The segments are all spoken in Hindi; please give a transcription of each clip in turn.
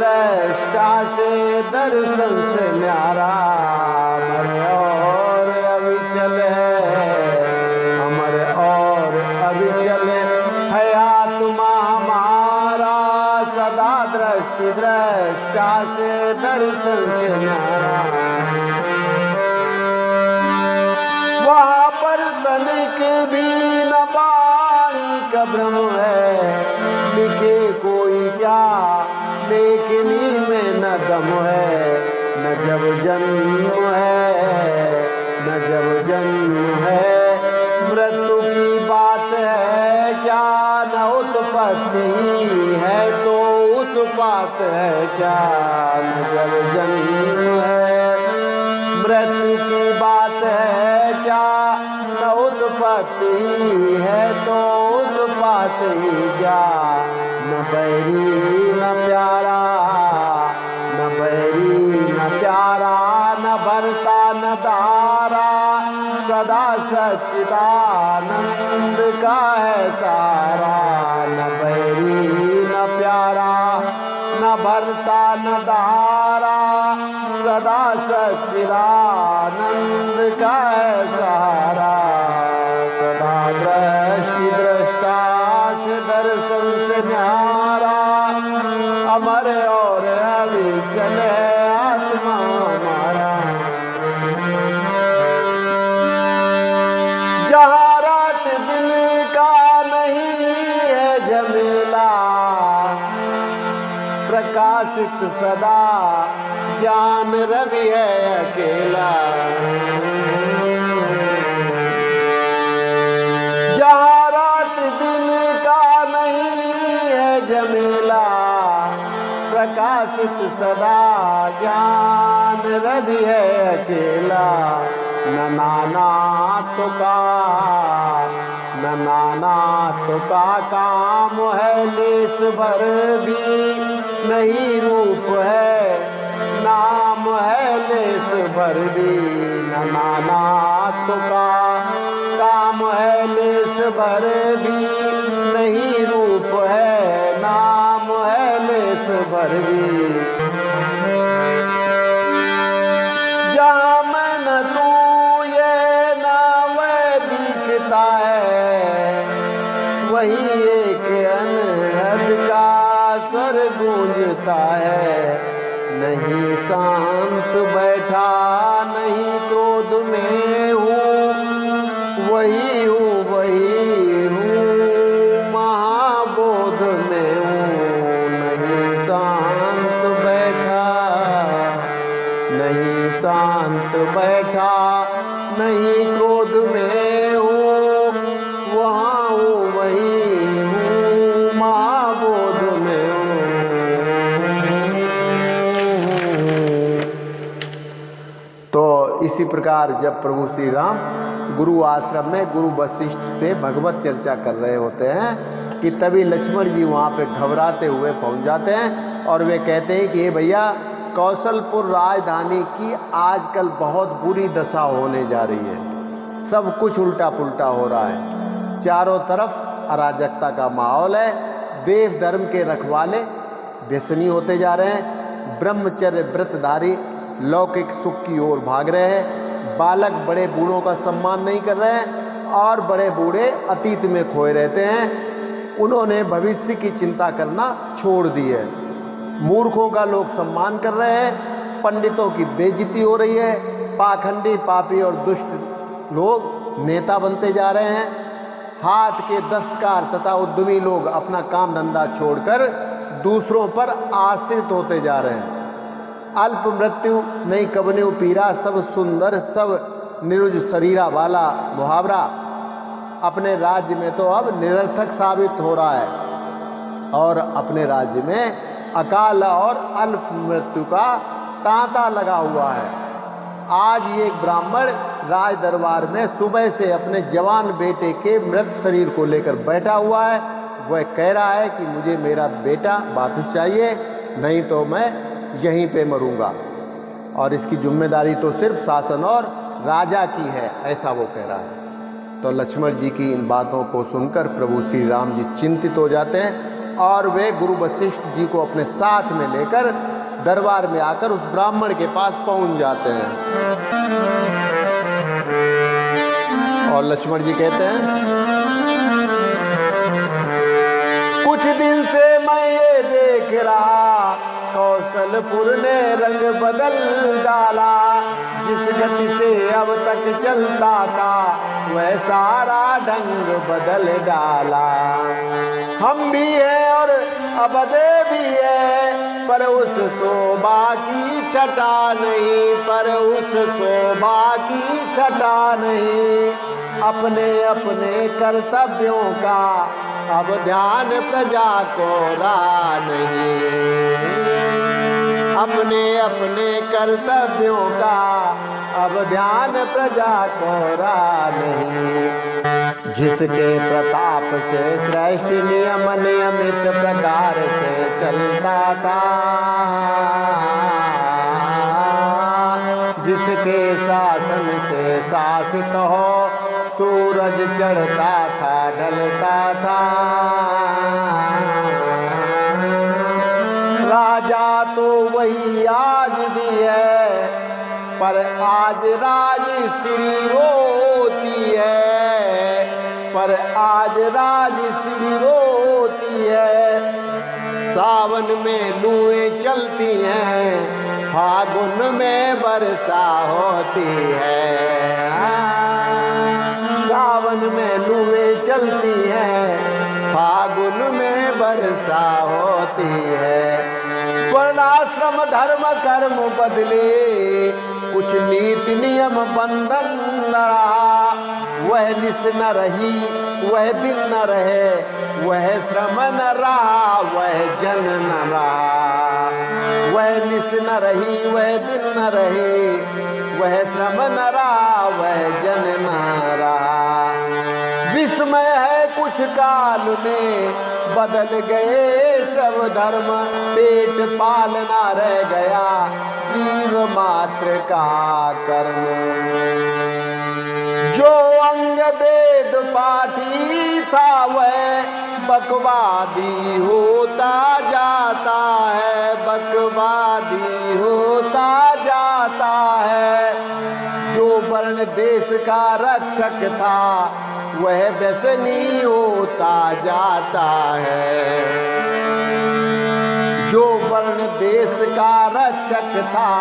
दृष्टा से दर्शन से न्यारा, अमर और अविचल है, अमर और अविचल है आत्मा हमारा, सदा दृष्टि दृष्टा से दर्शन से न्यारा। वहाँ पर तनिक भी न वाणी का भ्रम है, लिखे कोई क्या लेखनी में न दम है, न जब जन्म है न जब जन्म है, मृत्यु की बात है क्या, न उत्पत्ति है तो उत्पात है क्या, न जब जन्म है, मृत्यु की बात है क्या, न उत्पत्ति है तो उत्पात ही क्या, न बैरी न प्यारा, न बैरी न प्यारा, न भरता न दारा, सदा सच्चिदानंद का है सारा, न बैरी न प्यारा, न भरता न दारा, सदा सच्चिदानंद का है सहारा, सदा दृष्टि दृष्टा से दर्शन से न्यारा, अमर और अविचल है आत्मा हमारा। जहाँ रात दिन का नहीं है झमेला, प्रकाशित सदा ज्ञान रवि है अकेला, जहाँ रात दिन का नहीं है झमेला, प्रकाशित सदा ज्ञान रवि है अकेला, न नाना तुका न नाना तुका काम है, लेस भर भी नहीं रूप है, नाम है लेस भर भी, न नाना तुका काम है, लेस भर भी नहीं रूप है, नाम है लेस भर भी। जहाँ मैं न तू ये न वह दिखता है, वही एक अनहद का स्वर गूंजता है, नहीं शांत बैठा नहीं क्रोध में हूँ, वही हूँ महाबोध में हूँ, नहीं शांत बैठा नहीं शांत बैठा नहीं क्रोध में हूँ, वहाँ हूँ वही हूँ महाबोध में हूँ। तो इसी प्रकार जब प्रभु श्री राम गुरु आश्रम में गुरु वशिष्ठ से भगवत चर्चा कर रहे होते हैं कि तभी लक्ष्मण जी वहाँ पे घबराते हुए पहुँच जाते हैं और वे कहते हैं कि ये भैया कौशलपुर राजधानी की आजकल बहुत बुरी दशा होने जा रही है, सब कुछ उल्टा पुल्टा हो रहा है, चारों तरफ अराजकता का माहौल है, देव धर्म के रखवाले व्यसनी होते जा रहे हैं, ब्रह्मचर्य व्रतधारी लौकिक सुख की ओर भाग रहे हैं, बालक बड़े बूढ़ों का सम्मान नहीं कर रहे हैं और बड़े बूढ़े अतीत में खोए रहते हैं, उन्होंने भविष्य की चिंता करना छोड़ दी है, मूर्खों का लोग सम्मान कर रहे हैं, पंडितों की बेइज्जती हो रही है, पाखंडी पापी और दुष्ट लोग नेता बनते जा रहे हैं, हाथ के दस्तकार तथा उद्यमी लोग अपना काम धंधा छोड़कर दूसरों पर आश्रित होते जा रहे हैं, अल्प मृत्यु नहीं कबन्यु पीरा, सब सुंदर सब निरुज शरीरा वाला मुहावरा अपने राज्य में तो अब निरर्थक साबित हो रहा है और अपने राज्य में अकाल और अल्प मृत्यु का तांता लगा हुआ है। आज ये एक ब्राह्मण राज दरबार में सुबह से अपने जवान बेटे के मृत शरीर को लेकर बैठा हुआ है, वह कह रहा है कि मुझे मेरा बेटा वापस चाहिए, नहीं तो मैं यहीं पे मरूंगा और इसकी जिम्मेदारी तो सिर्फ शासन और राजा की है, ऐसा वो कह रहा है। तो लक्ष्मण जी की इन बातों को सुनकर प्रभु श्री राम जी चिंतित हो जाते हैं और वे गुरु वशिष्ठ जी को अपने साथ में लेकर दरबार में आकर उस ब्राह्मण के पास पहुंच जाते हैं। और लक्ष्मण जी कहते हैं, कुछ दिन से मैं ये देख रहा, कौशलपुर ने रंग बदल डाला, जिस गति से अब तक चलता था वह सारा ढंग बदल डाला। हम भी हैं और अबदे भी है, पर उस शोभा की छटा नहीं, पर उस शोभा की छटा नहीं। अपने अपने कर्तव्यों का अब ध्यान प्रजा को रहा नहीं, अपने अपने कर्तव्यों का अब ध्यान प्रजा को रहा नहीं। जिसके प्रताप से श्रेष्ठ नियम नियमित प्रकार से चलता था, जिसके शासन से शासित हो सूरज चढ़ता था ढलता था। राजा तो वही आज भी है, पर आज राज श्री रोती है, पर आज राज श्री रोती है। सावन में लुएं चलती हैं, फागुन में वर्षा होती है। सावन में लुएं चलती हैं, फागुन में वर्षा होती है। वर्णाश्रम धर्म कर्म बदले, कुछ नीति नियम बंधन न रहा। वह निस न रही, वह दिन न रहे, वह श्रम न रहा, वह जन न रहा। वह निस न रही, वह दिन न रहे, वह श्रम न रहा, वह जन न रहा। विस्मय है कुछ काल में बदल गए सब धर्म, पेट पालना रह गया जीव मात्र का कर्म। जो अंग वेद पाठी था वह बकवादी होता जाता है, बकवादी होता जाता है। जो वर्ण देश का रक्षक था वह व्यसनी होता जाता है। जो वर्ण देश का रक्षक था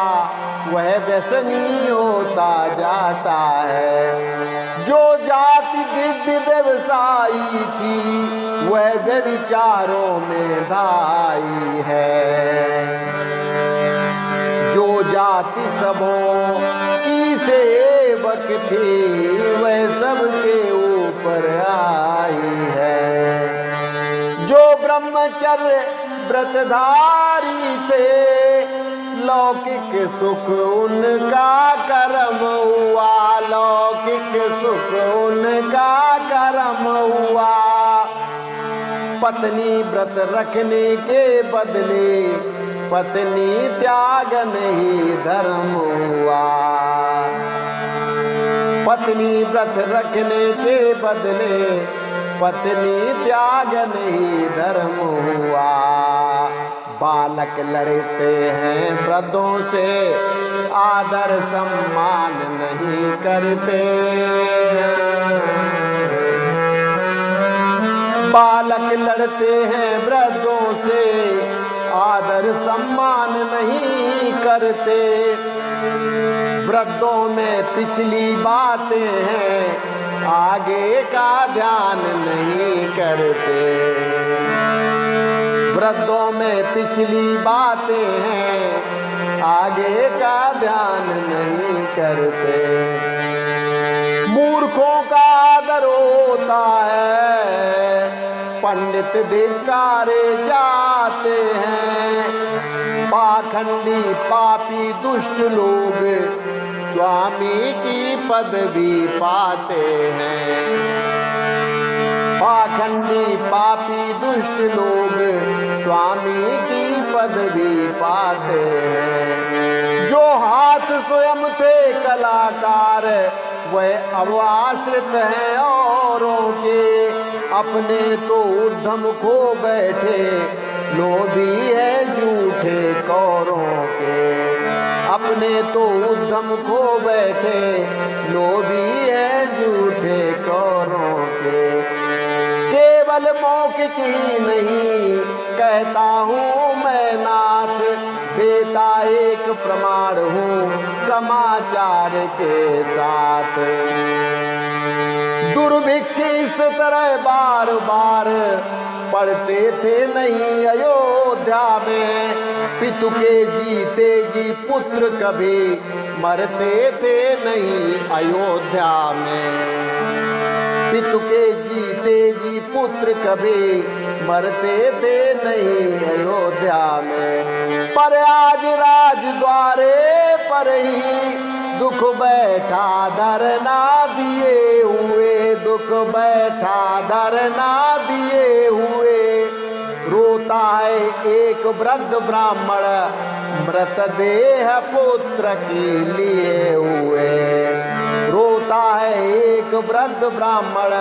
वह व्यसनी होता जाता है। जो जाति दिव्य व्यवसायी थी वह व्यभिचारों में धाई है। जो जाति सबों की सेवक थी वह सबके ऊपर आई है। जो ब्रह्मचर्य व्रतधारी थे लौकिक सुख उनका कर्म हुआ, लौकिक सुख उनका कर्म हुआ। पत्नी व्रत रखने के बदले पत्नी त्याग नहीं धर्म हुआ। पत्नी व्रत रखने के बदले पत्नी त्याग नहीं धर्म हुआ। बालक लड़ते हैं वृद्धों से आदर सम्मान नहीं करते। बालक लड़ते हैं वृद्धों से आदर सम्मान नहीं करते। वृद्धों में पिछली बातें हैं आगे का ध्यान नहीं करते। वृद्धों में पिछली बातें हैं आगे का ध्यान नहीं करते। मूर्खों का आदर होता है, पंडित धिक्कारे जाते हैं। पाखंडी पापी दुष्ट लोग स्वामी की पदवी पाते हैं। पाखंडी पापी दुष्ट लोग स्वामी की पदवी पाते हैं। जो हाथ स्वयं थे कलाकार वह अब आश्रित हैं औरों के, अपने तो उद्यम खो बैठे, लोभी है झूठे कौरों के। अपने तो उद्यम खो बैठे, लोभी है झूठे कौरों के। केवल मौके की नहीं कहता हूँ मैं नाथ, देता एक प्रमाण हूँ समाचार के साथ। दुर्भिक्ष इस तरह बार बार पढ़ते थे नहीं अयोध्या में, पितु के जीते जी पुत्र कभी मरते थे नहीं अयोध्या में। पितु के जीते जी पुत्र कभी मरते थे नहीं अयोध्या में। पर आज राज द्वारे पर ही दुख बैठा धरना दिए हुए, दुख बैठा धरना दिए हुए। रोता है एक वृद्ध ब्राह्मण मृतदेह पुत्र के लिए हुए। रोता है एक वृद्ध ब्राह्मण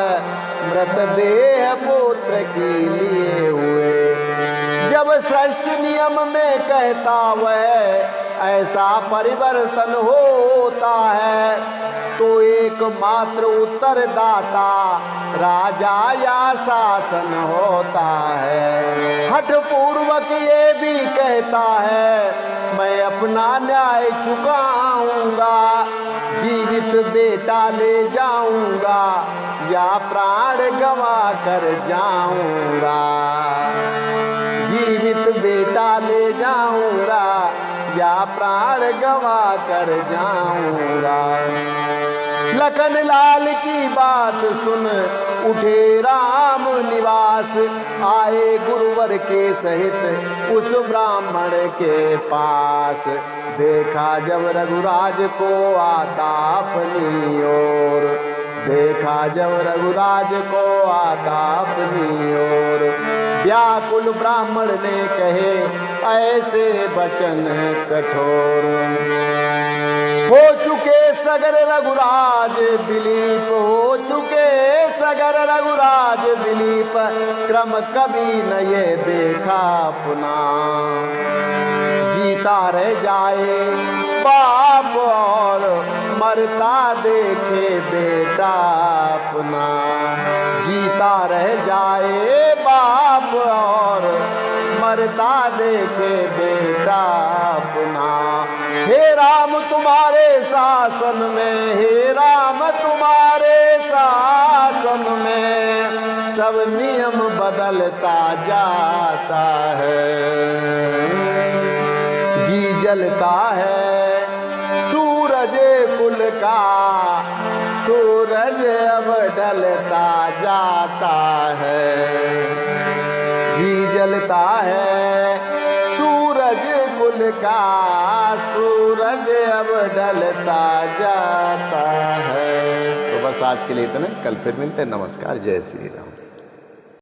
मृतदेह पुत्र के लिए हुए। जब सृष्टि नियम में कहता वह ऐसा परिवर्तन होता है, तो एकमात्र उत्तरदाता राजा या शासन होता है। हठ पूर्वक ये भी कहता है मैं अपना न्याय चुकाऊंगा, जीवित बेटा ले जाऊंगा या प्राण गंवा कर जाऊंगा। जीवित बेटा ले जाऊंगा या प्राण गंवा कर जाऊंगा। लखन लाल की बात सुन उठे राम निवास, आए गुरुवर के सहित उस ब्राह्मण के पास। देखा जब रघुराज को आता अपनी ओर, देखा जब रघुराज को आता अपनी ओर। व्याकुल ब्राह्मण ने कहे ऐसे वचन कठोर। हो चुके सगर रघुराज दिलीप, हो चुके सगर रघुराज दिलीप, क्रम कभी न ये देखा पुनः। जीता रह जाए बाप और मरता देखे बेटा अपना। जीता रह जाए बाप और मरता देखे बेटा अपना। हे राम तुम्हारे शासन में, हे राम तुम्हारे शासन में सब नियम बदलता जाता है। जी जलता है सूरज कुल का, सूरज अब ढलता जाता है। जी जलता है सूरज कुल का, सूरज अब ढलता जाता है। तो बस आज के लिए इतना, कल फिर मिलते हैं। नमस्कार, जय श्री राम।